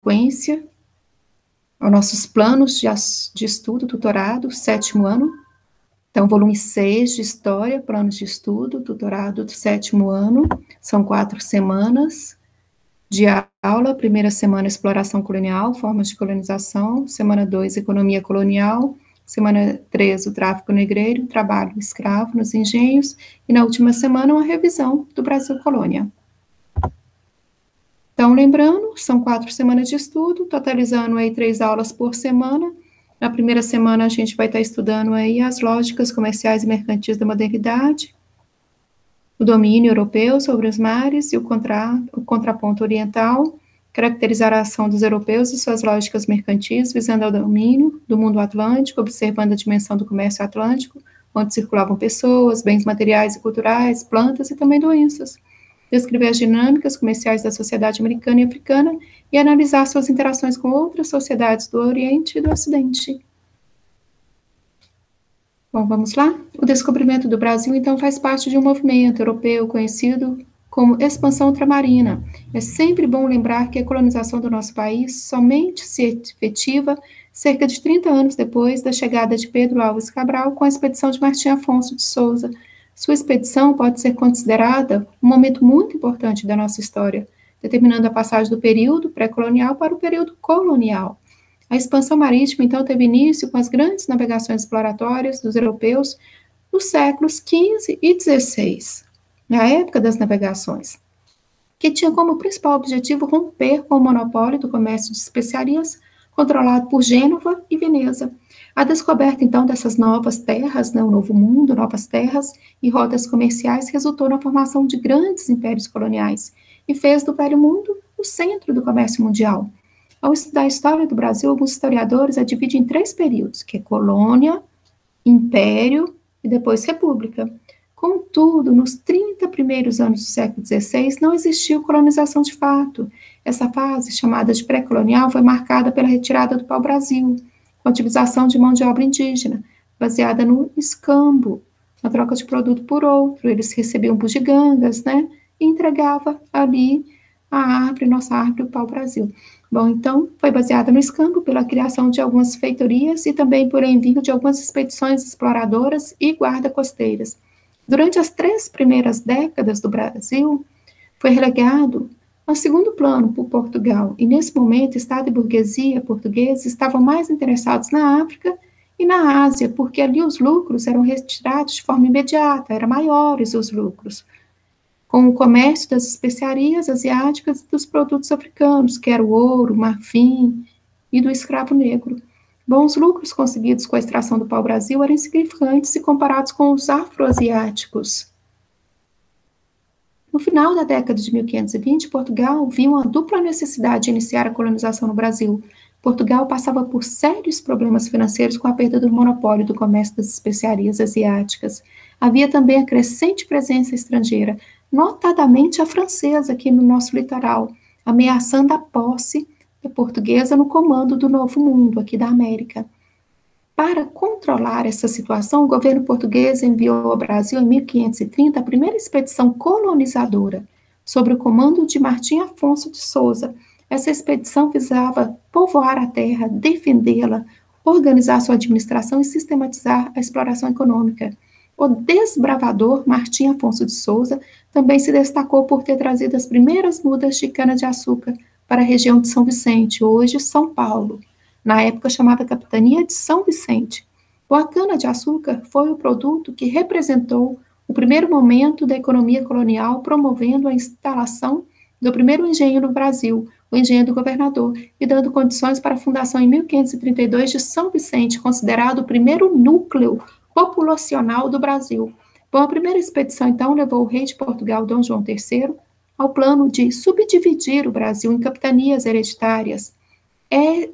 sequência aos nossos planos de estudo, tutorado, 7º ano. Então, volume 6 de História, planos de estudo, tutorado do 7º ano, são 4 semanas de aula. Primeira semana, Exploração Colonial, Formas de Colonização. Semana 2, Economia Colonial. Semana 3, o Tráfico Negreiro, Trabalho Escravo nos Engenhos. E na última semana, uma revisão do Brasil Colônia. Então, lembrando, são 4 semanas de estudo, totalizando aí 3 aulas por semana. Na primeira semana, a gente vai estar estudando aí as lógicas comerciais e mercantis da modernidade, o domínio europeu sobre os mares e o contraponto oriental, caracterizar a ação dos europeus e suas lógicas mercantis, visando ao domínio do mundo atlântico, observando a dimensão do comércio atlântico, onde circulavam pessoas, bens materiais e culturais, plantas e também doenças. Descrever as dinâmicas comerciais da sociedade americana e africana e analisar suas interações com outras sociedades do Oriente e do Ocidente. Bom, vamos lá? O descobrimento do Brasil, então, faz parte de um movimento europeu conhecido como expansão ultramarina. É sempre bom lembrar que a colonização do nosso país somente se efetiva cerca de 30 anos depois da chegada de Pedro Álvares Cabral com a expedição de Martim Afonso de Souza. Sua expedição pode ser considerada um momento muito importante da nossa história, determinando a passagem do período pré-colonial para o período colonial. A expansão marítima, então, teve início com as grandes navegações exploratórias dos europeus nos séculos XV e XVI, na época das navegações, que tinha como principal objetivo romper com o monopólio do comércio de especiarias controlado por Gênova e Veneza. A descoberta, então, dessas novas terras, né, o Novo Mundo, novas terras e rotas comerciais, resultou na formação de grandes impérios coloniais e fez do Velho Mundo o centro do comércio mundial. Ao estudar a história do Brasil, alguns historiadores a dividem em 3 períodos, que é colônia, império e depois república. Contudo, nos 30 primeiros anos do século XVI, não existiu colonização de fato. Essa fase, chamada de pré-colonial, foi marcada pela retirada do pau-brasil, com a utilização de mão de obra indígena, baseada no escambo, na troca de produto por outro. Eles recebiam bugigangas, né, e entregava ali a árvore, nossa árvore, o pau-brasil. Bom, então, foi baseada no escambo pela criação de algumas feitorias e também por envio de algumas expedições exploradoras e guarda-costeiras. Durante as 3 primeiras décadas do Brasil, foi relegado ao segundo plano por Portugal, e nesse momento, Estado e burguesia portugueses estavam mais interessados na África e na Ásia, porque ali os lucros eram retirados de forma imediata, eram maiores os lucros, com o comércio das especiarias asiáticas e dos produtos africanos, que era o ouro, o marfim e do escravo negro. Bom, os lucros conseguidos com a extração do pau-brasil eram insignificantes se comparados com os afroasiáticos. No final da década de 1520, Portugal viu uma dupla necessidade de iniciar a colonização no Brasil. Portugal passava por sérios problemas financeiros com a perda do monopólio do comércio das especiarias asiáticas. Havia também a crescente presença estrangeira, notadamente a francesa aqui no nosso litoral, ameaçando a posse portuguesa no comando do Novo Mundo, aqui da América. Para controlar essa situação, o governo português enviou ao Brasil, em 1530, a primeira expedição colonizadora, sob o comando de Martim Afonso de Souza. Essa expedição visava povoar a terra, defendê-la, organizar sua administração e sistematizar a exploração econômica. O desbravador Martim Afonso de Souza também se destacou por ter trazido as primeiras mudas de cana-de-açúcar para a região de São Vicente, hoje São Paulo. Na época chamada Capitania de São Vicente. A cana-de-açúcar foi o produto que representou o primeiro momento da economia colonial, promovendo a instalação do primeiro engenho no Brasil, o engenho do governador, e dando condições para a fundação em 1532 de São Vicente, considerado o primeiro núcleo populacional do Brasil. Bom, a primeira expedição, então, levou o rei de Portugal, Dom João III, ao plano de subdividir o Brasil em capitanias hereditárias.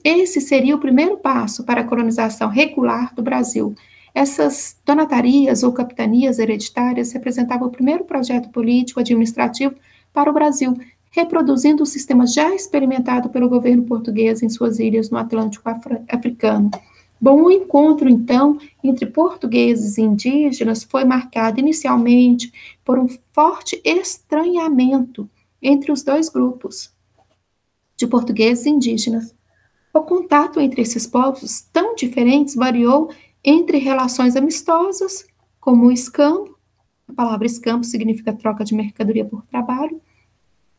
Esse seria o primeiro passo para a colonização regular do Brasil. Essas donatarias ou capitanias hereditárias representavam o primeiro projeto político administrativo para o Brasil, reproduzindo o sistema já experimentado pelo governo português em suas ilhas no Atlântico africano. Bom, o encontro, então, entre portugueses e indígenas foi marcado inicialmente por um forte estranhamento entre os dois grupos. de portugueses indígenas. O contato entre esses povos tão diferentes variou entre relações amistosas, como o escambo, a palavra escambo significa troca de mercadoria por trabalho.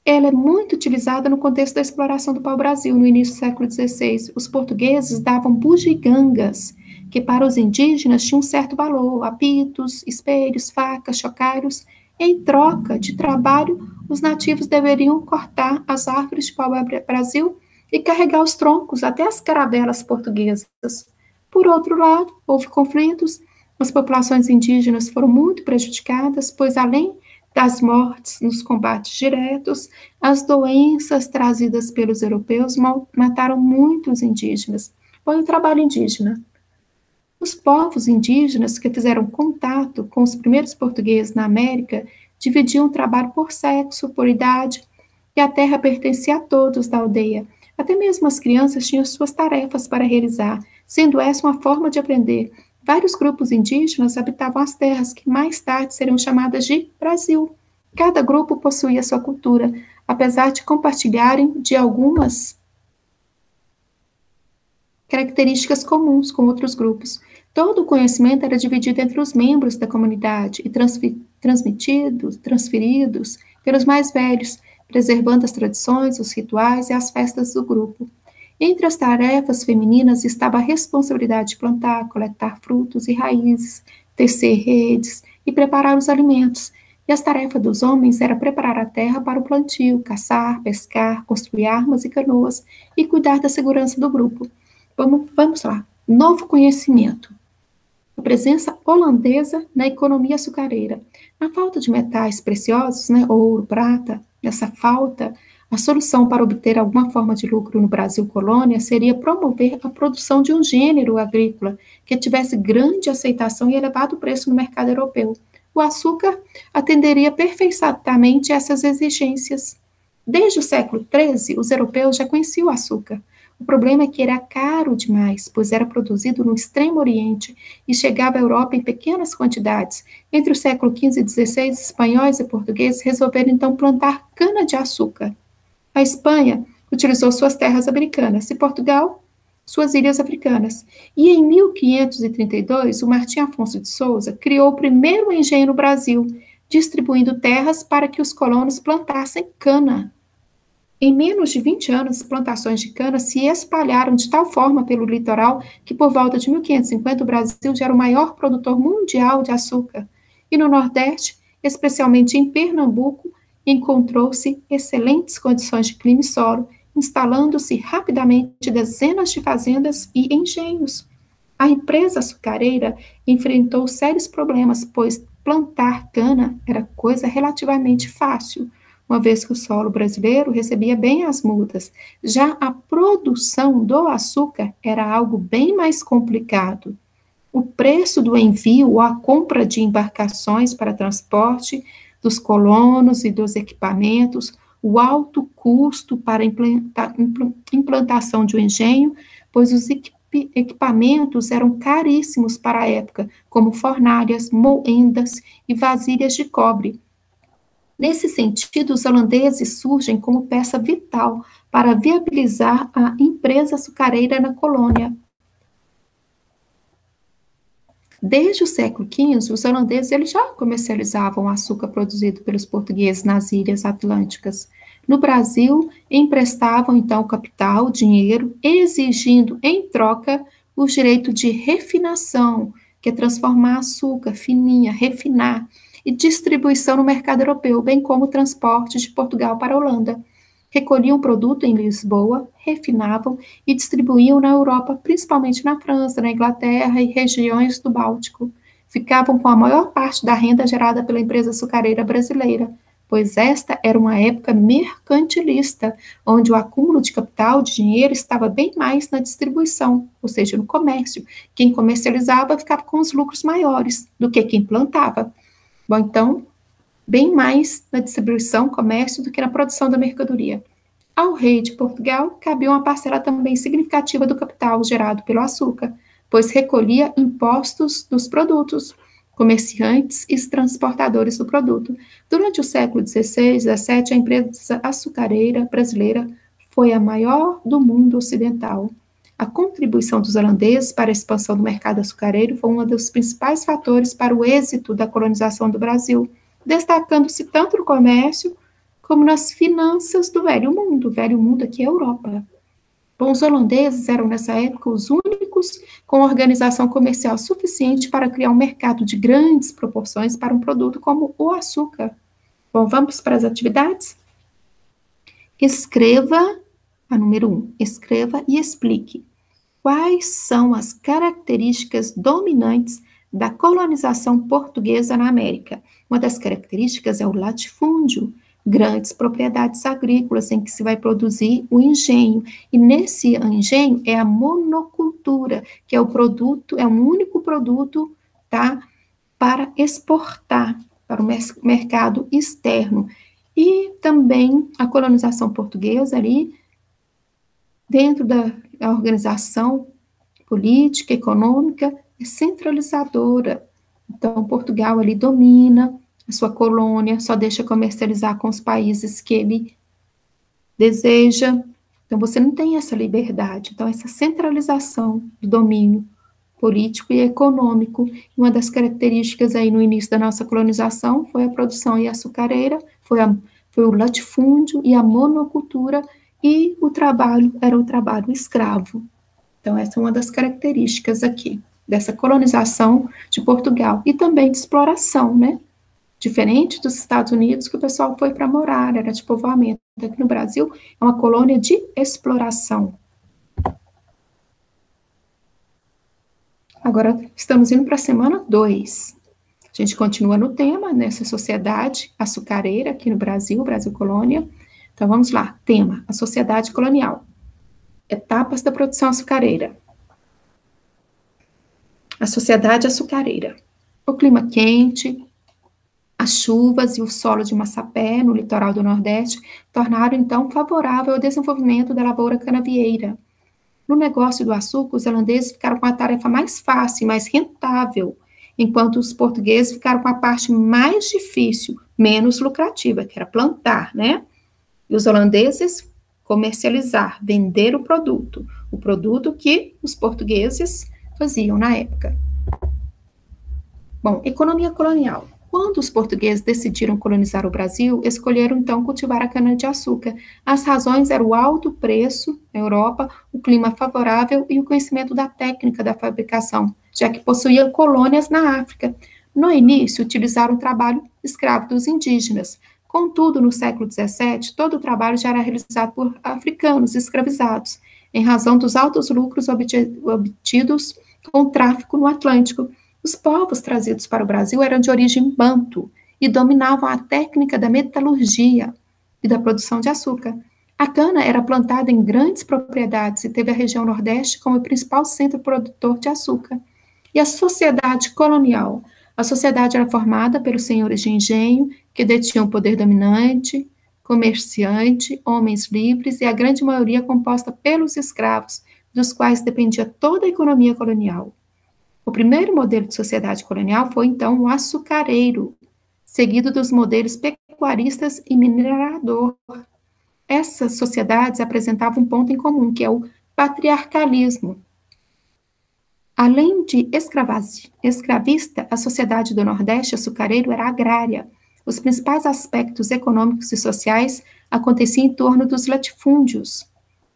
Ela é muito utilizada no contexto da exploração do pau-brasil no início do século XVI. Os portugueses davam bugigangas, que para os indígenas tinham um certo valor, apitos, espelhos, facas, chocalhos. Em troca de trabalho, os nativos deveriam cortar as árvores de pau-brasil e carregar os troncos até as caravelas portuguesas. Por outro lado, houve conflitos, as populações indígenas foram muito prejudicadas, pois além das mortes nos combates diretos, as doenças trazidas pelos europeus mataram muitos indígenas. Foi o trabalho indígena. Os povos indígenas que fizeram contato com os primeiros portugueses na América dividiam o trabalho por sexo, por idade, e a terra pertencia a todos da aldeia. Até mesmo as crianças tinham suas tarefas para realizar, sendo essa uma forma de aprender. Vários grupos indígenas habitavam as terras que mais tarde seriam chamadas de Brasil. Cada grupo possuía sua cultura, apesar de compartilharem de algumas características comuns com outros grupos. Todo o conhecimento era dividido entre os membros da comunidade e transferidos pelos mais velhos, preservando as tradições, os rituais e as festas do grupo. Entre as tarefas femininas estava a responsabilidade de plantar, coletar frutos e raízes, tecer redes e preparar os alimentos. E as tarefas dos homens era preparar a terra para o plantio, caçar, pescar, construir armas e canoas e cuidar da segurança do grupo. Vamos lá. Novo conhecimento. A presença holandesa na economia açucareira. Na falta de metais preciosos, ouro, prata, nessa falta, a solução para obter alguma forma de lucro no Brasil colônia seria promover a produção de um gênero agrícola que tivesse grande aceitação e elevado preço no mercado europeu. O açúcar atenderia perfeitamente essas exigências. Desde o século XIII, os europeus já conheciam o açúcar. O problema é que era caro demais, pois era produzido no Extremo Oriente e chegava à Europa em pequenas quantidades. Entre o século XV e XVI, espanhóis e portugueses resolveram então plantar cana-de-açúcar. A Espanha utilizou suas terras americanas e Portugal suas ilhas africanas. E em 1532, o Martim Afonso de Souza criou o primeiro engenho no Brasil, distribuindo terras para que os colonos plantassem cana. Em menos de 20 anos, plantações de cana se espalharam de tal forma pelo litoral que, por volta de 1550, o Brasil já era o maior produtor mundial de açúcar. E no Nordeste, especialmente em Pernambuco, encontrou-se excelentes condições de clima e solo, instalando-se rapidamente dezenas de fazendas e engenhos. A empresa açucareira enfrentou sérios problemas, pois plantar cana era coisa relativamente fácil, uma vez que o solo brasileiro recebia bem as mudas. Já a produção do açúcar era algo bem mais complicado. O preço do envio ou a compra de embarcações para transporte dos colonos e dos equipamentos, o alto custo para implantação de um engenho, pois os equipamentos eram caríssimos para a época, como fornalhas, moendas e vasilhas de cobre. Nesse sentido, os holandeses surgem como peça vital para viabilizar a empresa açucareira na colônia. Desde o século XV, os holandeses eles já comercializavam o açúcar produzido pelos portugueses nas ilhas atlânticas. No Brasil, emprestavam então capital, dinheiro, exigindo em troca o direito de refinação, que é transformar açúcar, fininha, refinar, e distribuição no mercado europeu, bem como o transporte de Portugal para a Holanda. Recolhiam o produto em Lisboa, refinavam e distribuíam na Europa, principalmente na França, na Inglaterra e regiões do Báltico. Ficavam com a maior parte da renda gerada pela empresa açucareira brasileira, pois esta era uma época mercantilista, onde o acúmulo de capital, de dinheiro, estava bem mais na distribuição, ou seja, no comércio. Quem comercializava ficava com os lucros maiores do que quem plantava. Bom, então, bem mais na distribuição, comércio, do que na produção da mercadoria. Ao rei de Portugal, cabia uma parcela também significativa do capital gerado pelo açúcar, pois recolhia impostos dos produtos, comerciantes e transportadores do produto. Durante o século XVI e XVII, a empresa açucareira brasileira foi a maior do mundo ocidental. A contribuição dos holandeses para a expansão do mercado açucareiro foi um dos principais fatores para o êxito da colonização do Brasil, destacando-se tanto no comércio como nas finanças do Velho Mundo. O Velho Mundo aqui é a Europa. Bom, os holandeses eram, nessa época, os únicos com organização comercial suficiente para criar um mercado de grandes proporções para um produto como o açúcar. Bom, vamos para as atividades? Escreva, a número 1, escreva e explique quais são as características dominantes da colonização portuguesa na América. Uma das características é o latifúndio, grandes propriedades agrícolas em que se vai produzir o engenho. E nesse engenho é a monocultura, que é o produto, é um único produto, tá, para exportar para o mercado externo. E também a colonização portuguesa ali, dentro da organização política, econômica, é centralizadora. Então, Portugal ali domina a sua colônia, só deixa comercializar com os países que ele deseja. Então, você não tem essa liberdade. Então, essa centralização do domínio político e econômico. Uma das características aí no início da nossa colonização foi a produção açucareira, foi o latifúndio e a monocultura, e o trabalho era o trabalho escravo. Então, essa é uma das características aqui, dessa colonização de Portugal, e também de exploração, né? Diferente dos Estados Unidos, que o pessoal foi para morar, era de povoamento. Aqui no Brasil, é uma colônia de exploração. Agora, estamos indo para a semana 2. A gente continua no tema, nessa sociedade açucareira aqui no Brasil, Brasil Colônia. Então, vamos lá. Tema, a sociedade colonial. Etapas da produção açucareira. A sociedade açucareira. O clima quente, as chuvas e o solo de Massapé, no litoral do Nordeste, tornaram, então, favorável ao desenvolvimento da lavoura canavieira. No negócio do açúcar, os holandeses ficaram com a tarefa mais fácil e mais rentável, enquanto os portugueses ficaram com a parte mais difícil, menos lucrativa, que era plantar, né? E os holandeses comercializar, vender o produto que os portugueses faziam na época. Bom, economia colonial. Quando os portugueses decidiram colonizar o Brasil, escolheram então cultivar a cana-de-açúcar. As razões eram o alto preço na Europa, o clima favorável e o conhecimento da técnica da fabricação, já que possuíam colônias na África. No início, utilizaram o trabalho escravo dos indígenas. Contudo, no século XVII, todo o trabalho já era realizado por africanos escravizados, em razão dos altos lucros obtidos com o tráfico no Atlântico. Os povos trazidos para o Brasil eram de origem banto e dominavam a técnica da metalurgia e da produção de açúcar. A cana era plantada em grandes propriedades e teve a região Nordeste como o principal centro produtor de açúcar. E a sociedade colonial? A sociedade era formada pelos senhores de engenho, que detinham o poder dominante, comerciante, homens livres e a grande maioria composta pelos escravos, dos quais dependia toda a economia colonial. O primeiro modelo de sociedade colonial foi, então, o açucareiro, seguido dos modelos pecuaristas e minerador. Essas sociedades apresentavam um ponto em comum, que é o patriarcalismo. Além de escravista, a sociedade do Nordeste açucareiro era agrária. Os principais aspectos econômicos e sociais aconteciam em torno dos latifúndios,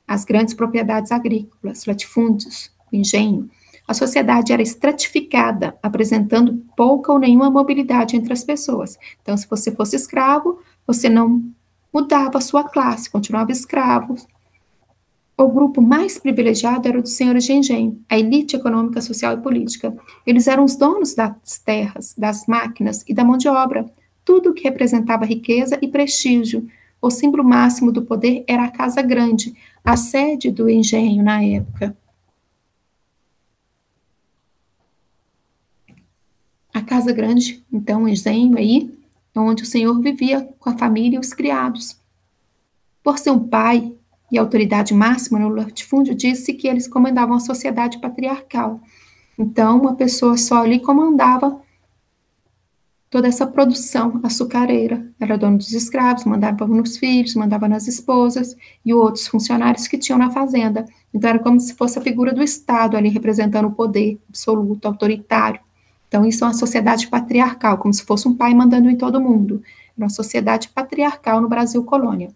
as grandes propriedades agrícolas, latifúndios, engenho. A sociedade era estratificada, apresentando pouca ou nenhuma mobilidade entre as pessoas. Então, se você fosse escravo, você não mudava a sua classe, continuava escravo. O grupo mais privilegiado era o dos senhores de engenho, a elite econômica, social e política. Eles eram os donos das terras, das máquinas e da mão de obra. Tudo o que representava riqueza e prestígio. O símbolo máximo do poder era a Casa Grande, a sede do engenho na época. A Casa Grande, então, o engenho aí, onde o senhor vivia com a família e os criados. Por ser um pai e autoridade máxima no latifúndio, disse que eles comandavam a sociedade patriarcal. Então, uma pessoa só ali comandava toda essa produção açucareira. Era dono dos escravos, mandava nos filhos, mandava nas esposas e outros funcionários que tinham na fazenda. Então, era como se fosse a figura do Estado ali, representando o poder absoluto, autoritário. Então, isso é uma sociedade patriarcal, como se fosse um pai mandando em todo mundo. Uma sociedade patriarcal no Brasil colônia.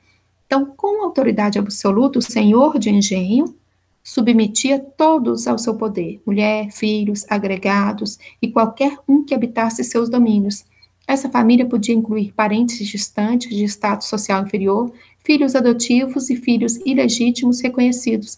Então, com autoridade absoluta, o senhor de engenho submetia todos ao seu poder, mulher, filhos, agregados e qualquer um que habitasse seus domínios. Essa família podia incluir parentes distantes de status social inferior, filhos adotivos e filhos ilegítimos reconhecidos.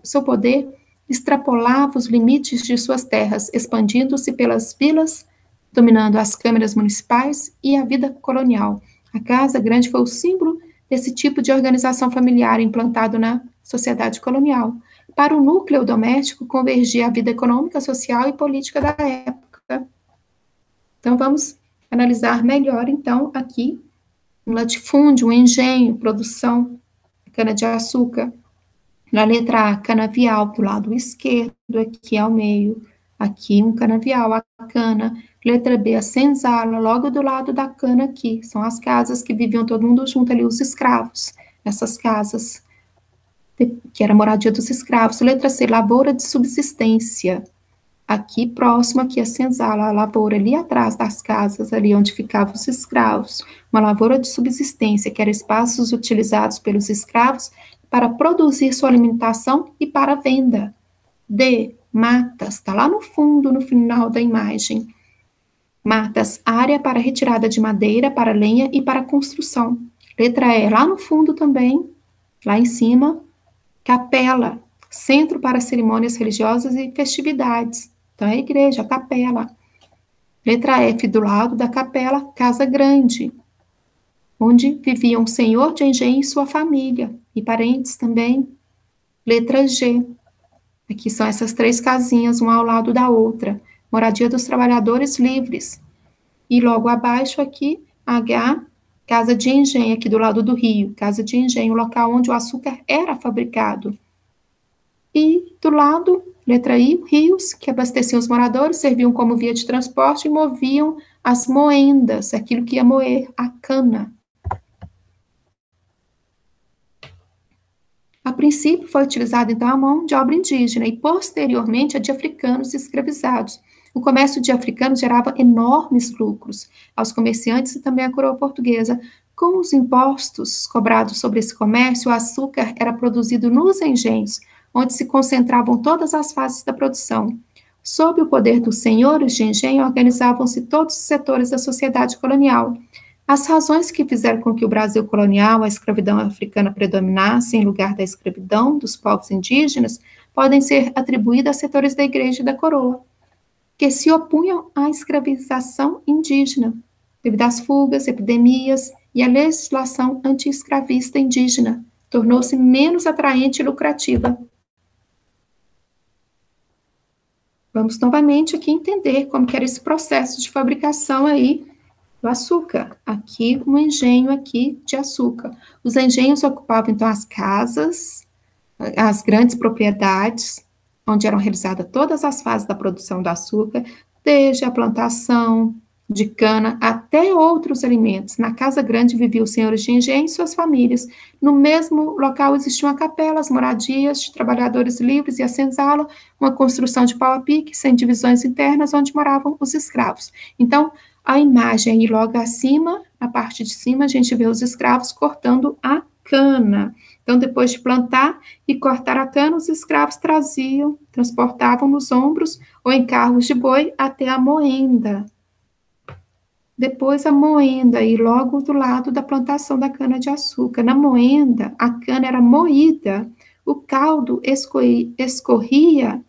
Seu poder extrapolava os limites de suas terras, expandindo-se pelas vilas, dominando as câmaras municipais e a vida colonial. A Casa Grande foi o símbolo desse tipo de organização familiar implantado na sociedade colonial. Para o núcleo doméstico, convergia a vida econômica, social e política da época. Então, vamos analisar melhor, então, aqui, um latifúndio, um engenho, produção, cana-de-açúcar. Na letra A, canavial, do lado esquerdo, aqui ao meio, aqui um canavial, a cana. Letra B, a senzala, logo do lado da cana aqui. São as casas que viviam todo mundo junto ali, os escravos, nessas casas, que era a moradia dos escravos. Letra C, lavoura de subsistência. Aqui próximo, aqui a senzala, a lavoura ali atrás das casas, ali onde ficavam os escravos. Uma lavoura de subsistência, que eram espaços utilizados pelos escravos para produzir sua alimentação e para venda. D, matas, está lá no fundo, no final da imagem. Matas, área para retirada de madeira, para lenha e para construção. Letra E, lá no fundo também, lá em cima, capela, centro para cerimônias religiosas e festividades. Então, é a igreja, a capela. Letra F, do lado da capela, casa grande, onde viviam o senhor de engenho e sua família, e parentes também. Letra G, aqui são essas três casinhas, uma ao lado da outra. Moradia dos trabalhadores livres. E logo abaixo aqui, H, casa de engenho, aqui do lado do rio. Casa de engenho, local onde o açúcar era fabricado. E do lado, letra I, rios, que abasteciam os moradores, serviam como via de transporte e moviam as moendas, aquilo que ia moer, a cana. A princípio, foi utilizada, então, a mão de obra indígena e, posteriormente, a de africanos escravizados. O comércio de africanos gerava enormes lucros aos comerciantes e também à coroa portuguesa. Com os impostos cobrados sobre esse comércio, o açúcar era produzido nos engenhos, onde se concentravam todas as fases da produção. Sob o poder dos senhores de engenho, organizavam-se todos os setores da sociedade colonial. As razões que fizeram com que o Brasil colonial, a escravidão africana predominasse em lugar da escravidão dos povos indígenas, podem ser atribuídas a setores da igreja e da coroa, que se opunham à escravização indígena, devido às fugas, epidemias e à legislação anti-escravista indígena, tornou-se menos atraente e lucrativa. Vamos novamente aqui entender como que era esse processo de fabricação aí do açúcar. Aqui, um engenho aqui de açúcar. Os engenhos ocupavam, então, as casas, as grandes propriedades, onde eram realizadas todas as fases da produção do açúcar, desde a plantação de cana até outros alimentos. Na Casa Grande viviam os senhores de engenho e suas famílias. No mesmo local existia uma capela, as moradias de trabalhadores livres e a senzala, uma construção de pau a pique, sem divisões internas, onde moravam os escravos. Então, a imagem aí logo acima, na parte de cima, a gente vê os escravos cortando a cana. Então, depois de plantar e cortar a cana, os escravos transportavam nos ombros ou em carros de boi até a moenda. Depois a moenda, e logo do lado da plantação da cana-de-açúcar. Na moenda, a cana era moída, o caldo escorria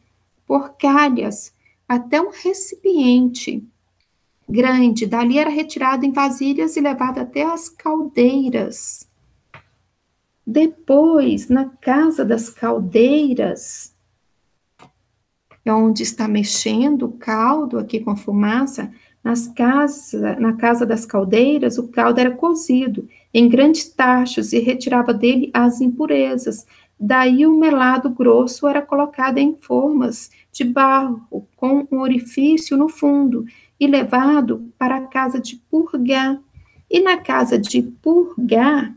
por calhas até um recipiente grande. Dali era retirado em vasilhas e levado até as caldeiras. Depois, na casa das caldeiras, é onde está mexendo o caldo aqui com a fumaça, na casa das caldeiras, o caldo era cozido em grandes tachos e retirava dele as impurezas. Daí o melado grosso era colocado em formas de barro, com um orifício no fundo, e levado para a casa de purgar. E na casa de purgar,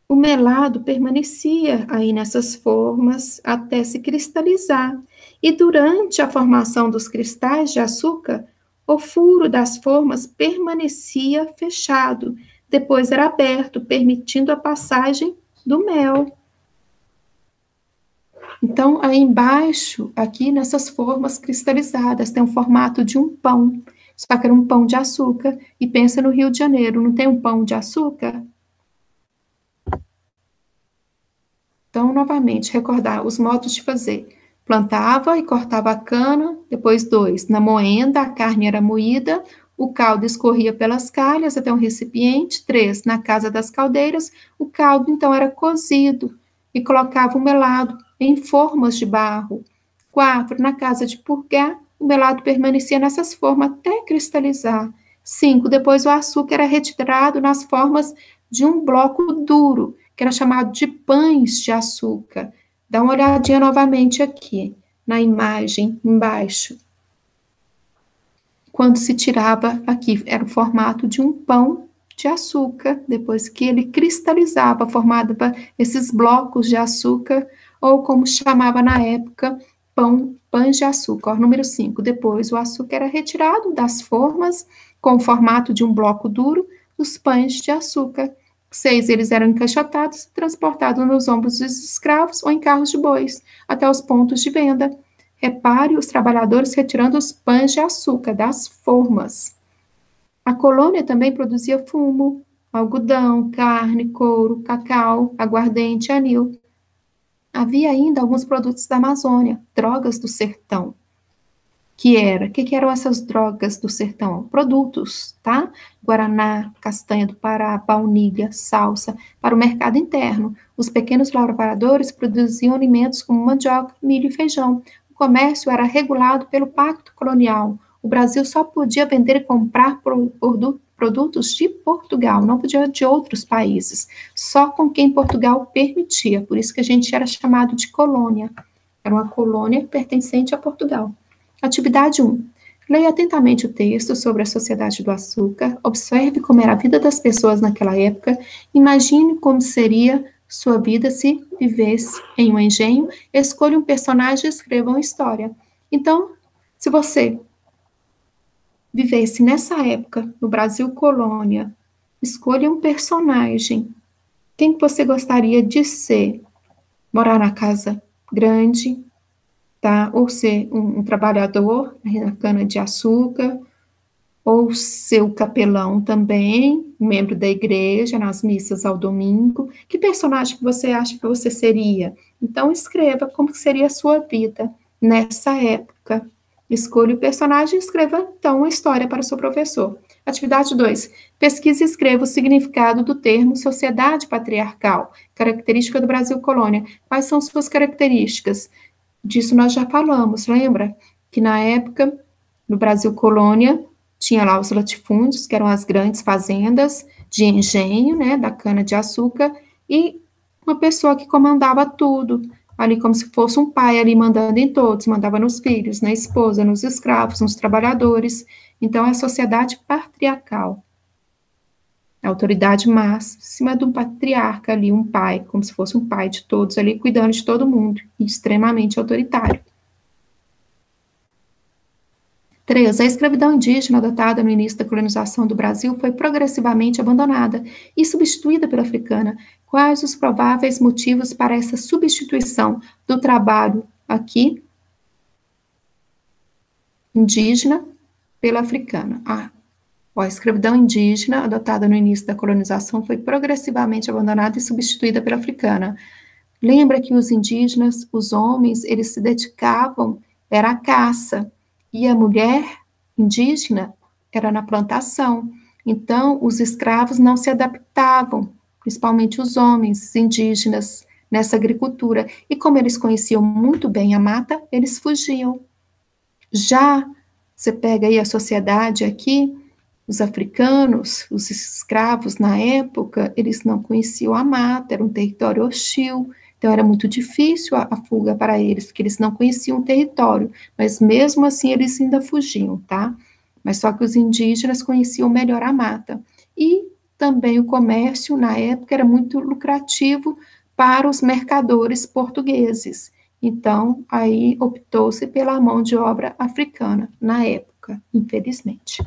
o melado permanecia aí nessas formas até se cristalizar. E durante a formação dos cristais de açúcar, o furo das formas permanecia fechado, depois era aberto, permitindo a passagem do mel. Então, aí embaixo, aqui nessas formas cristalizadas, tem o formato de um pão, só que era um pão de açúcar. E pensa no Rio de Janeiro, não tem um pão de açúcar? Então, novamente, recordar os modos de fazer. Plantava e cortava a cana, depois 2. Na moenda, a carne era moída, o caldo escorria pelas calhas até um recipiente. 3. Na casa das caldeiras, o caldo então era cozido e colocava o melado em formas de barro. 4. Na casa de purgar, o melado permanecia nessas formas até cristalizar. 5. Depois o açúcar era retirado nas formas de um bloco duro, que era chamado de pães de açúcar. Dá uma olhadinha novamente aqui, na imagem embaixo. Quando se tirava aqui, era o formato de um pão de açúcar, depois que ele cristalizava, formava esses blocos de açúcar, ou como chamava na época, pães de açúcar. Número 5, depois o açúcar era retirado das formas, com o formato de um bloco duro, os pães de açúcar. 6, eles eram encaixotados e transportados nos ombros dos escravos ou em carros de bois, até os pontos de venda. Repare os trabalhadores retirando os pães de açúcar das formas. A colônia também produzia fumo, algodão, carne, couro, cacau, aguardente, anil. Havia ainda alguns produtos da Amazônia, drogas do sertão. Que eram essas drogas do sertão? Produtos, tá? Guaraná, castanha do Pará, baunilha, salsa, para o mercado interno. Os pequenos lavradores produziam alimentos como mandioca, milho e feijão. O comércio era regulado pelo Pacto Colonial. O Brasil só podia vender e comprar produtos de Portugal, não podia de outros países, só com quem Portugal permitia. Por isso que a gente era chamado de colônia. Era uma colônia pertencente a Portugal. Atividade 1. Leia atentamente o texto sobre a Sociedade do Açúcar, observe como era a vida das pessoas naquela época, imagine como seria sua vida se vivesse em um engenho, escolha um personagem e escreva uma história. Então, se você vivesse nessa época, no Brasil colônia, escolha um personagem. Quem você gostaria de ser? Morar na casa grande, tá? Ou ser um trabalhador na cana-de-açúcar, ou ser o capelão também, membro da igreja, nas missas ao domingo. Que personagem que você acha que você seria? Então, escreva como seria a sua vida nessa época. Escolha o personagem e escreva, então, uma história para o seu professor. Atividade 2. Pesquise e escreva o significado do termo sociedade patriarcal, característica do Brasil colônia. Quais são suas características? Disso nós já falamos, lembra? Que na época, no Brasil colônia, tinha lá os latifúndios, que eram as grandes fazendas de engenho, né, da cana-de-açúcar, e uma pessoa que comandava tudo, ali como se fosse um pai ali mandando em todos, mandava nos filhos, na esposa, nos escravos, nos trabalhadores. Então, é a sociedade patriarcal. A autoridade máxima de um patriarca ali, um pai, como se fosse um pai de todos ali, cuidando de todo mundo, extremamente autoritário. 3. A escravidão indígena adotada no início da colonização do Brasil foi progressivamente abandonada e substituída pela africana. Quais os prováveis motivos para essa substituição do trabalho aqui indígena pela africana? A escravidão indígena, adotada no início da colonização, foi progressivamente abandonada e substituída pela africana. Lembra que os indígenas, os homens, eles se dedicavam, era a caça, e a mulher indígena era na plantação. Então, os escravos não se adaptavam, principalmente os homens indígenas, nessa agricultura. E como eles conheciam muito bem a mata, eles fugiam. Já, você pega aí a sociedade aqui, os africanos, os escravos na época, eles não conheciam a mata, era um território hostil, Então, era muito difícil a fuga para eles, porque eles não conheciam o território, mas mesmo assim eles ainda fugiam, tá? Mas só que os indígenas conheciam melhor a mata. E também o comércio, na época, era muito lucrativo para os mercadores portugueses. Então, aí optou-se pela mão de obra africana, na época, infelizmente.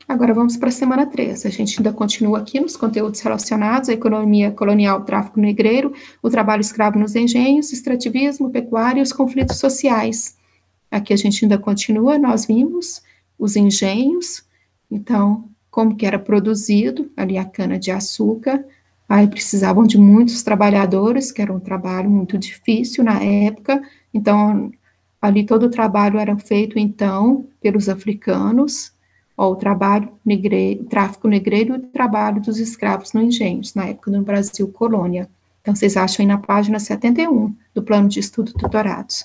Agora vamos para a semana 3. A gente ainda continua aqui nos conteúdos relacionados à economia colonial, tráfico negreiro, o trabalho escravo nos engenhos, extrativismo, pecuária e os conflitos sociais. Aqui a gente ainda continua, nós vimos os engenhos, então, como que era produzido ali a cana-de-açúcar, aí precisavam de muitos trabalhadores, que era um trabalho muito difícil na época, então, ali todo o trabalho era feito, então, pelos africanos, ó, o trabalho negreiro, o tráfico negreiro e o trabalho dos escravos no engenhos, na época do Brasil colônia. Então, vocês acham aí na página 71 do Plano de Estudo Tutorados.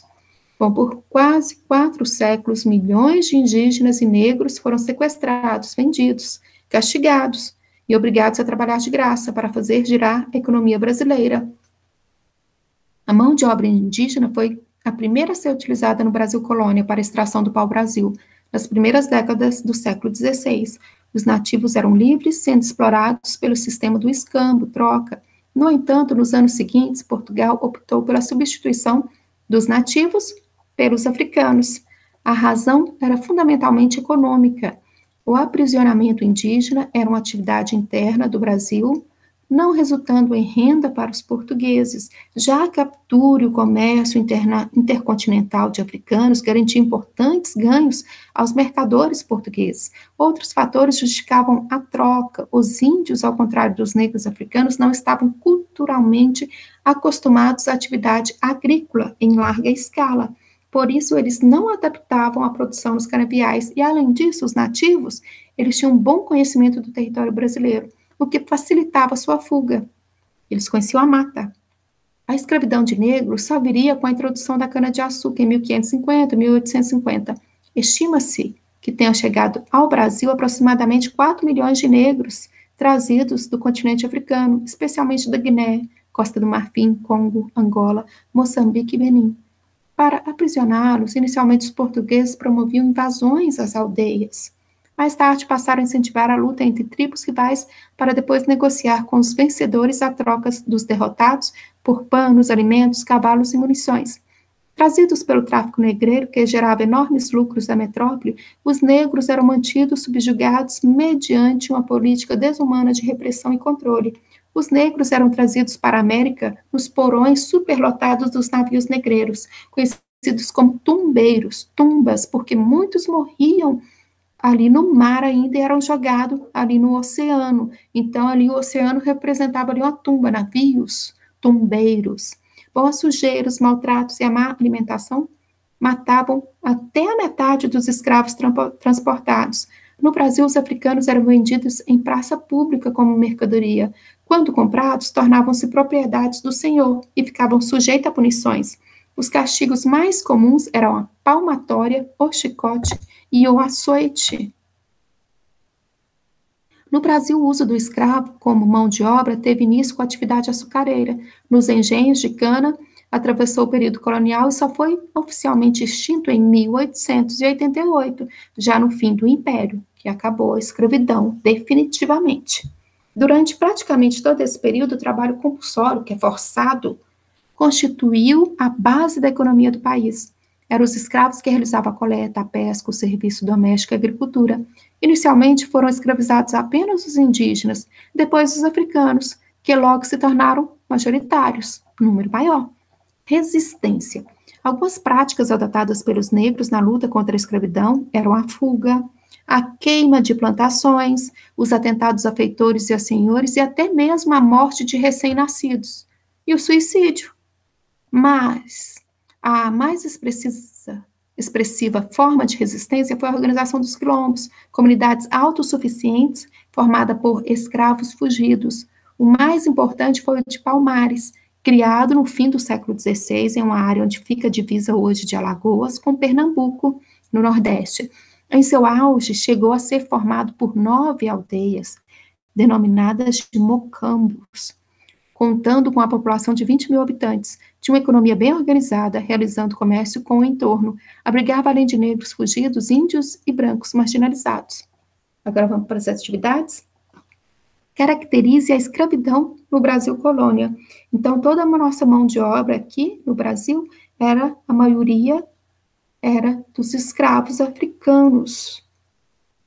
Bom, por quase 4 séculos, milhões de indígenas e negros foram sequestrados, vendidos, castigados e obrigados a trabalhar de graça para fazer girar a economia brasileira. A mão de obra indígena foi a primeira a ser utilizada no Brasil colônia para a extração do pau-brasil, nas primeiras décadas do século XVI. Os nativos eram livres, sendo explorados pelo sistema do escambo, troca. No entanto, nos anos seguintes, Portugal optou pela substituição dos nativos pelos africanos. A razão era fundamentalmente econômica. O aprisionamento indígena era uma atividade interna do Brasil, não resultando em renda para os portugueses. Já a captura e o comércio intercontinental de africanos garantia importantes ganhos aos mercadores portugueses. Outros fatores justificavam a troca. Os índios, ao contrário dos negros africanos, não estavam culturalmente acostumados à atividade agrícola em larga escala. Por isso, eles não adaptavam a produção nos canaviais e, além disso, os nativos, eles tinham um bom conhecimento do território brasileiro, o que facilitava sua fuga. Eles conheciam a mata. A escravidão de negros só viria com a introdução da cana-de-açúcar em 1550, 1850. Estima-se que tenham chegado ao Brasil aproximadamente 4 milhões de negros trazidos do continente africano, especialmente da Guiné, Costa do Marfim, Congo, Angola, Moçambique e Benin. Para aprisioná-los, inicialmente os portugueses promoviam invasões às aldeias. Mais tarde passaram a incentivar a luta entre tribos rivais para depois negociar com os vencedores a troca dos derrotados por panos, alimentos, cavalos e munições. Trazidos pelo tráfico negreiro, que gerava enormes lucros da metrópole, os negros eram mantidos subjugados mediante uma política desumana de repressão e controle. Os negros eram trazidos para a América nos porões superlotados dos navios negreiros, conhecidos como tumbeiros, tumbas, porque muitos morriam ali no mar ainda e eram jogados ali no oceano. Então, ali o oceano representava ali uma tumba, navios, tumbeiros. Bom, a sujeira, os maltratos e a má alimentação matavam até a metade dos escravos transportados. No Brasil, os africanos eram vendidos em praça pública como mercadoria. Quando comprados, tornavam-se propriedades do senhor e ficavam sujeitos a punições. Os castigos mais comuns eram a palmatória, o chicote e o açoite. No Brasil, o uso do escravo como mão de obra teve início com a atividade açucareira. Nos engenhos de cana, atravessou o período colonial e só foi oficialmente extinto em 1888, já no fim do Império, que acabou a escravidão definitivamente. Durante praticamente todo esse período, o trabalho compulsório, que é forçado, constituiu a base da economia do país. Eram os escravos que realizavam a coleta, a pesca, o serviço doméstico e a agricultura. Inicialmente foram escravizados apenas os indígenas, depois os africanos, que logo se tornaram majoritários, número maior. Resistência. Algumas práticas adotadas pelos negros na luta contra a escravidão eram a fuga, a queima de plantações, os atentados a feitores e a senhores e até mesmo a morte de recém-nascidos e o suicídio. Mas a mais expressiva forma de resistência foi a organização dos quilombos, comunidades autossuficientes formada por escravos fugidos. O mais importante foi o de Palmares, criado no fim do século XVI, em uma área onde fica a divisa hoje de Alagoas com Pernambuco, no Nordeste. Em seu auge, chegou a ser formado por 9 aldeias, denominadas de mocambos. contando com a população de 20 mil habitantes. Tinha uma economia bem organizada, realizando comércio com o entorno. Abrigava, além de negros fugidos, índios e brancos marginalizados. Agora vamos para as atividades. Caracterize a escravidão no Brasil colônia. Então, toda a nossa mão de obra aqui no Brasil a maioria era dos escravos africanos.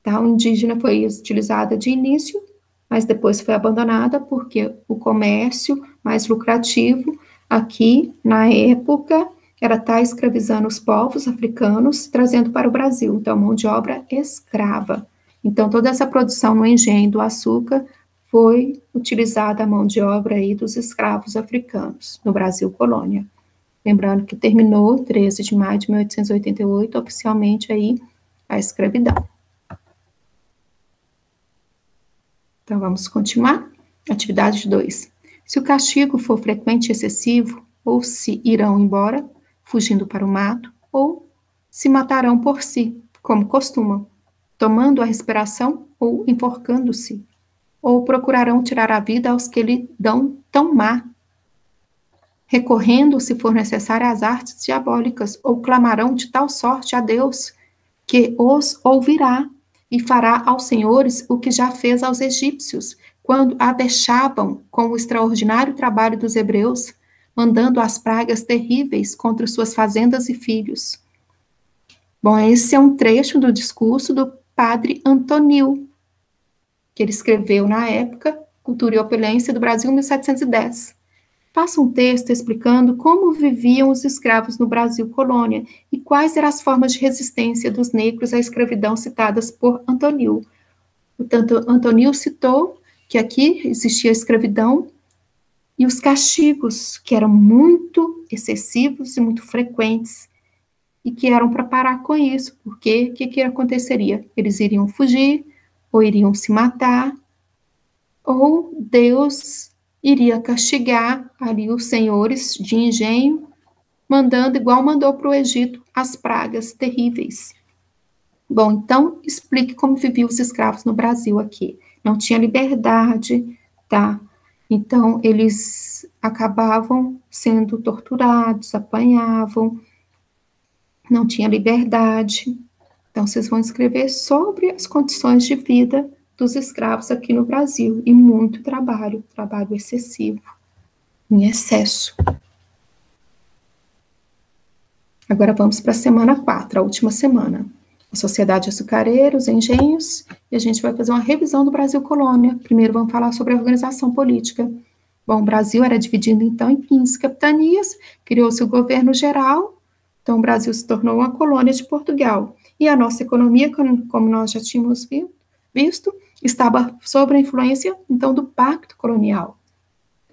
Tá? O indígena foi utilizada de início, mas depois foi abandonada porque o comércio mais lucrativo aqui, na época, era estar escravizando os povos africanos, trazendo para o Brasil. Então, mão de obra escrava. Então, toda essa produção no engenho do açúcar foi utilizada a mão de obra aí dos escravos africanos no Brasil colônia. Lembrando que terminou 13 de maio de 1888, oficialmente aí a escravidão. Então, vamos continuar. Atividade 2. Se o castigo for frequente e excessivo, ou se irão embora, fugindo para o mato, ou se matarão por si, como costumam, tomando a respiração ou enforcando-se, ou procurarão tirar a vida aos que lhe dão tão má, recorrendo, se for necessário, às artes diabólicas, ou clamarão de tal sorte a Deus, que os ouvirá, e fará aos senhores o que já fez aos egípcios, quando a vexavam com o extraordinário trabalho dos hebreus, mandando as pragas terríveis contra suas fazendas e filhos. Bom, esse é um trecho do discurso do padre Antonil, que ele escreveu na época, Cultura e Opulência do Brasil, 1710. Faça um texto explicando como viviam os escravos no Brasil colônia e quais eram as formas de resistência dos negros à escravidão citadas por Antonil. Portanto, Antonil citou que aqui existia a escravidão e os castigos, que eram muito excessivos e muito frequentes, e que eram para parar com isso, porque o que aconteceria? Eles iriam fugir, ou iriam se matar, ou Deus iria castigar ali os senhores de engenho, mandando, igual mandou para o Egito, as pragas terríveis. Bom, então, explique como viviam os escravos no Brasil aqui. Não tinha liberdade, tá? Então, eles acabavam sendo torturados, apanhavam, não tinha liberdade. Então, vocês vão escrever sobre as condições de vida dos escravos aqui no Brasil, e muito trabalho excessivo, em excesso. Agora vamos para a semana 4, a última semana. A sociedade açucareira, os engenhos, e a gente vai fazer uma revisão do Brasil colônia. Primeiro vamos falar sobre a organização política. Bom, o Brasil era dividido então em 15 capitanias, criou-se o governo geral, então o Brasil se tornou uma colônia de Portugal. E a nossa economia, como nós já tínhamos visto, estava sob a influência, então, do Pacto Colonial,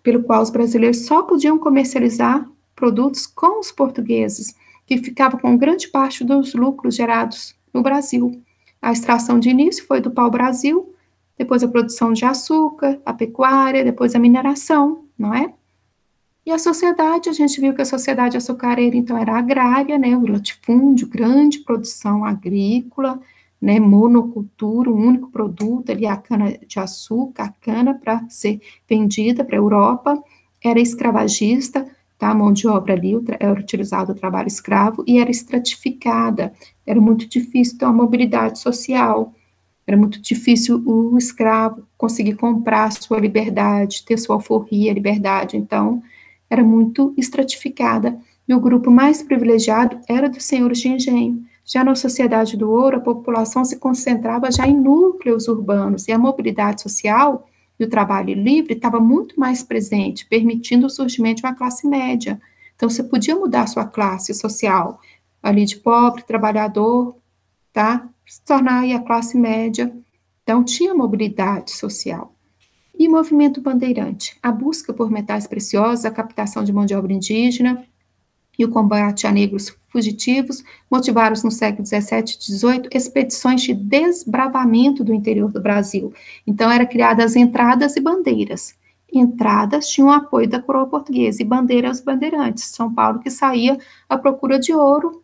pelo qual os brasileiros só podiam comercializar produtos com os portugueses, que ficavam com grande parte dos lucros gerados no Brasil. A extração de início foi do pau-brasil, depois a produção de açúcar, a pecuária, depois a mineração, não é? E a sociedade, a gente viu que a sociedade açucareira, então, era agrária, né, o latifúndio, grande produção agrícola, né, monocultura, um único produto, ali a cana-de-açúcar, a cana para ser vendida para a Europa, era escravagista, tá, a mão de obra ali, era utilizado o trabalho escravo, e era estratificada, era muito difícil ter uma mobilidade social, era muito difícil o escravo conseguir comprar sua liberdade, ter sua alforria, liberdade, então, era muito estratificada, e o grupo mais privilegiado era dos senhores de engenho. Já na sociedade do ouro, a população se concentrava já em núcleos urbanos, e a mobilidade social e o trabalho livre estava muito mais presente, permitindo o surgimento de uma classe média. Então, você podia mudar a sua classe social, ali de pobre, trabalhador, tá? Se tornar aí a classe média. Então, tinha mobilidade social. E movimento bandeirante, a busca por metais preciosos, a captação de mão de obra indígena e o combate a negros fugitivos motivaram no século XVII e XVIII expedições de desbravamento do interior do Brasil. Então, eram criadas entradas e bandeiras. Entradas tinham o apoio da coroa portuguesa e bandeiras os bandeirantes. São Paulo que saía à procura de ouro.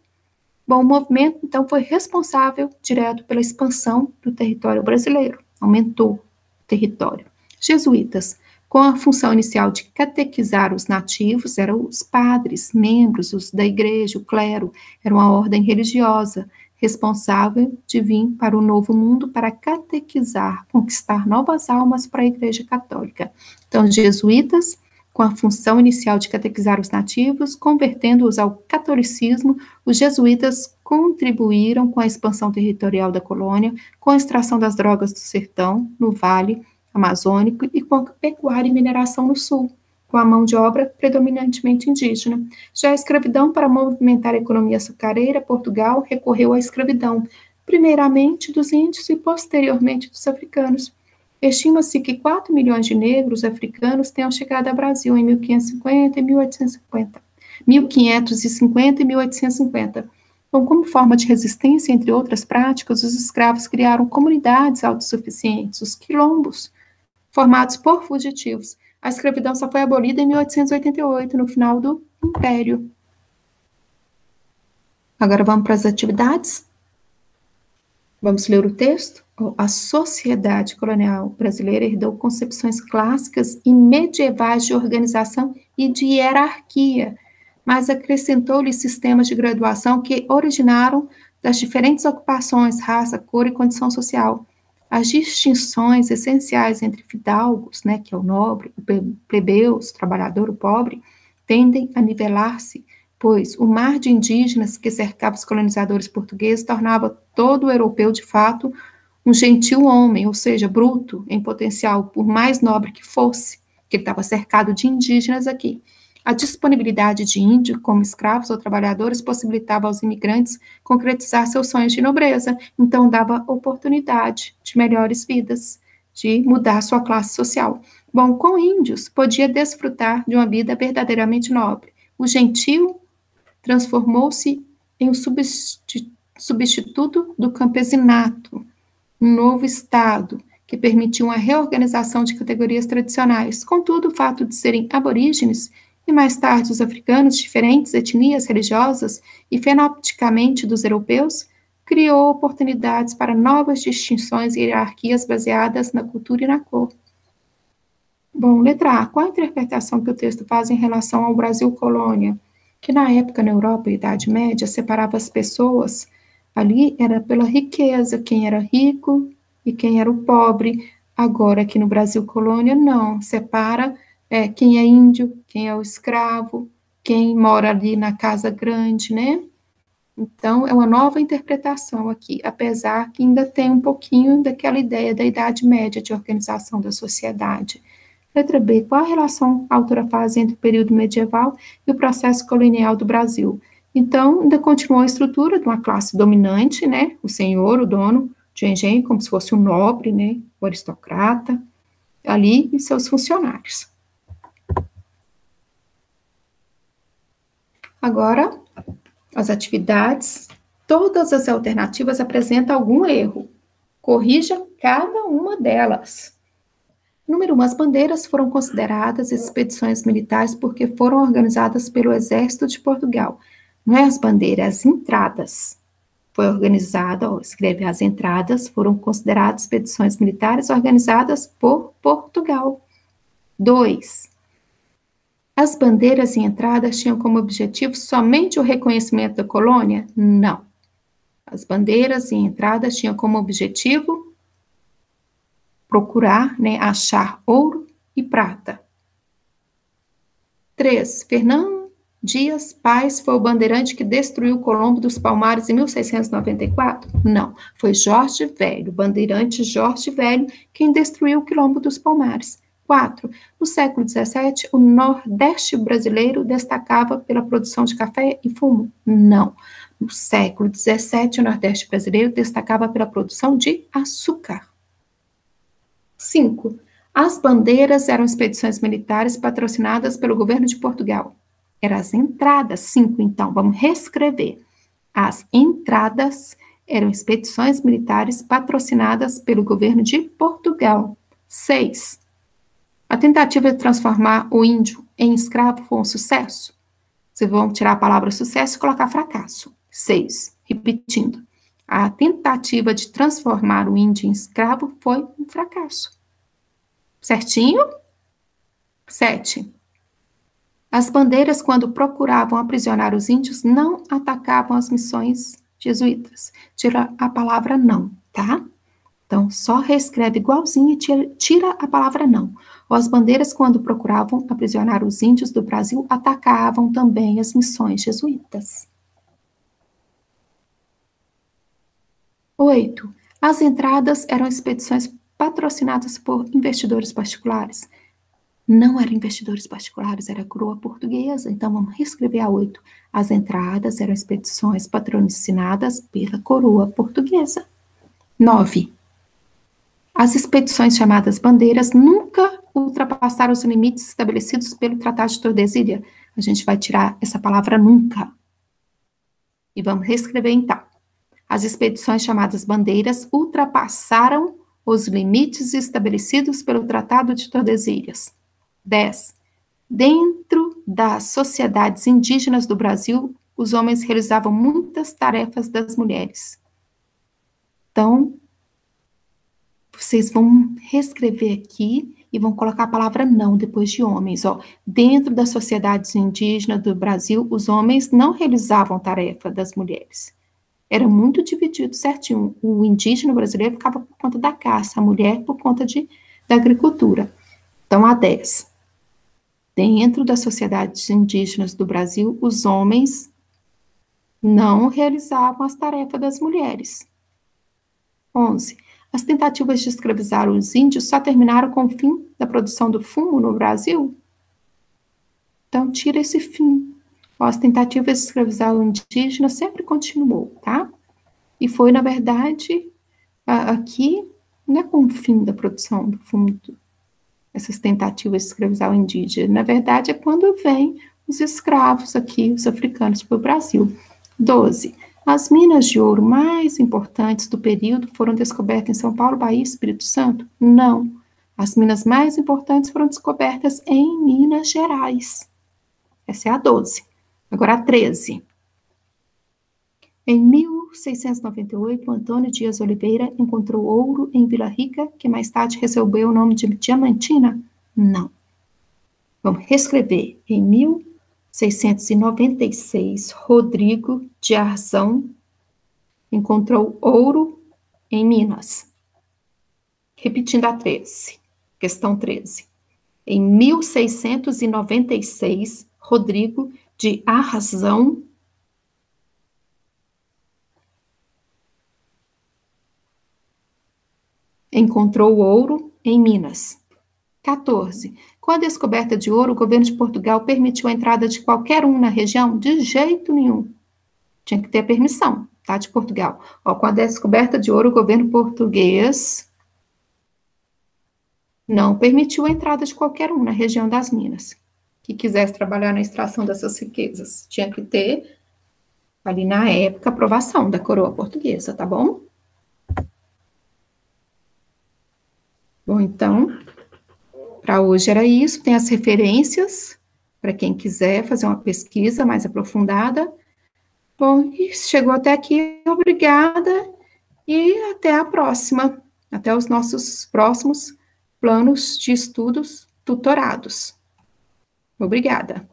Bom, o movimento, então, foi responsável direto pela expansão do território brasileiro. Aumentou o território. Jesuítas, com a função inicial de catequizar os nativos, eram os padres, membros da igreja, o clero, era uma ordem religiosa, responsável de vir para o novo mundo para catequizar, conquistar novas almas para a Igreja Católica. Então, os jesuítas, com a função inicial de catequizar os nativos, convertendo-os ao catolicismo, os jesuítas contribuíram com a expansão territorial da colônia, com a extração das drogas do sertão, no vale amazônico, e com a pecuária e mineração no sul, com a mão de obra predominantemente indígena. Já a escravidão, para movimentar a economia açucareira, Portugal recorreu à escravidão, primeiramente dos índios e posteriormente dos africanos. Estima-se que 4 milhões de negros africanos tenham chegado ao Brasil em 1550 e 1850. 1550 e 1850. Então, como forma de resistência, entre outras práticas, os escravos criaram comunidades autossuficientes, os quilombos, formados por fugitivos. A escravidão só foi abolida em 1888, no final do Império. Agora vamos para as atividades. Vamos ler o texto? A sociedade colonial brasileira herdou concepções clássicas e medievais de organização e de hierarquia, mas acrescentou-lhe sistemas de graduação que originaram das diferentes ocupações, raça, cor e condição social. As distinções essenciais entre fidalgos, né, que é o nobre, o plebeus, o trabalhador, o pobre, tendem a nivelar-se, pois o mar de indígenas que cercava os colonizadores portugueses tornava todo europeu, de fato, um gentil homem, ou seja, bruto em potencial, por mais nobre que fosse, que ele estava cercado de indígenas aqui. A disponibilidade de índio como escravos ou trabalhadores possibilitava aos imigrantes concretizar seus sonhos de nobreza, então dava oportunidade de melhores vidas, de mudar sua classe social. Bom, com índios, podia desfrutar de uma vida verdadeiramente nobre. O gentil transformou-se em um substituto do campesinato, um novo estado que permitia uma reorganização de categorias tradicionais. Contudo, o fato de serem aborígenes e mais tarde os africanos, diferentes etnias religiosas e fenotipicamente dos europeus, criou oportunidades para novas distinções e hierarquias baseadas na cultura e na cor. Bom, letra A. Qual a interpretação que o texto faz em relação ao Brasil colônia? Que na época, na Europa e Idade Média, separava as pessoas, ali era pela riqueza, quem era rico e quem era o pobre. Agora, aqui no Brasil colônia, não, separa quem é índio, quem é o escravo, quem mora ali na casa grande, né? Então, é uma nova interpretação aqui, apesar que ainda tem um pouquinho daquela ideia da Idade Média de organização da sociedade. Letra B. Qual a relação a autora faz entre o período medieval e o processo colonial do Brasil? Então, ainda continuou a estrutura de uma classe dominante, né? O senhor, o dono de engenho, como se fosse um nobre, né? O aristocrata, ali, e seus funcionários. Agora, as atividades. Todas as alternativas apresentam algum erro. Corrija cada uma delas. Número 1, as bandeiras foram consideradas expedições militares porque foram organizadas pelo Exército de Portugal. Não é as bandeiras, as entradas. Foi organizada, escreve, as entradas foram consideradas expedições militares organizadas por Portugal. 2, as bandeiras e entradas tinham como objetivo somente o reconhecimento da colônia? Não. As bandeiras e entradas tinham como objetivo procurar, né, achar ouro e prata. 3. Fernão Dias Paz foi o bandeirante que destruiu o Colombo dos Palmares em 1694? Não, foi Jorge Velho, o bandeirante Jorge Velho, quem destruiu o Quilombo dos Palmares. 4. No século XVII, o Nordeste brasileiro destacava pela produção de café e fumo? Não. No século XVII, o Nordeste brasileiro destacava pela produção de açúcar. 5. As bandeiras eram expedições militares patrocinadas pelo governo de Portugal. Eram as entradas. 5, então, vamos reescrever. As entradas eram expedições militares patrocinadas pelo governo de Portugal. 6. A tentativa de transformar o índio em escravo foi um sucesso? Vocês vão tirar a palavra sucesso e colocar fracasso. 6. Repetindo. A tentativa de transformar o índio em escravo foi um fracasso. Certinho? 7. As bandeiras, quando procuravam aprisionar os índios, não atacavam as missões jesuítas. Tira a palavra não, tá? Então, só reescreve igualzinho e tira a palavra não. Ou as bandeiras, quando procuravam aprisionar os índios do Brasil, atacavam também as missões jesuítas. 8. As entradas eram expedições patrocinadas por investidores particulares. Não eram investidores particulares, era a coroa portuguesa. Então, vamos reescrever a 8. As entradas eram expedições patrocinadas pela coroa portuguesa. 9. As expedições chamadas bandeiras nunca ultrapassaram os limites estabelecidos pelo Tratado de Tordesilhas. A gente vai tirar essa palavra nunca. E vamos reescrever então. As expedições chamadas bandeiras ultrapassaram os limites estabelecidos pelo Tratado de Tordesilhas. 10. Dentro das sociedades indígenas do Brasil, os homens realizavam muitas tarefas das mulheres. Então, vocês vão reescrever aqui e vão colocar a palavra não depois de homens. Ó. Dentro das sociedades indígenas do Brasil, os homens não realizavam tarefa das mulheres. Era muito dividido certinho. O indígena brasileiro ficava por conta da caça, a mulher por conta da agricultura. Então, a 10. Dentro das sociedades indígenas do Brasil, os homens não realizavam as tarefas das mulheres. 11. As tentativas de escravizar os índios só terminaram com o fim da produção do fumo no Brasil? Então, tira esse fim. As tentativas de escravizar o indígena sempre continuou, tá? E foi, na verdade, aqui, não é com o fim da produção do fumo, essas tentativas de escravizar o indígena. Na verdade, é quando vêm os escravos aqui, os africanos, para o Brasil. 12. As minas de ouro mais importantes do período foram descobertas em São Paulo, Bahia e Espírito Santo? Não. As minas mais importantes foram descobertas em Minas Gerais. Essa é a 12. Agora a 13. Em 1698, Antônio Dias Oliveira encontrou ouro em Vila Rica, que mais tarde recebeu o nome de Diamantina? Não. Vamos reescrever. Em 1696, Rodrigo de Arzão encontrou ouro em Minas. Repetindo a 13. Questão 13. Em 1696, Rodrigo de Arzão encontrou ouro em Minas. 14. Com a descoberta de ouro, o governo de Portugal permitiu a entrada de qualquer um na região? De jeito nenhum. Tinha que ter permissão, tá? De Portugal. Ó, com a descoberta de ouro, o governo português não permitiu a entrada de qualquer um na região das Minas que quisesse trabalhar na extração dessas riquezas. Tinha que ter, ali na época, aprovação da coroa portuguesa, tá bom? Bom, então, para hoje era isso. Tem as referências, para quem quiser fazer uma pesquisa mais aprofundada. Bom, e chegou até aqui, obrigada, e até a próxima. Até os nossos próximos planos de estudos tutorados. Obrigada.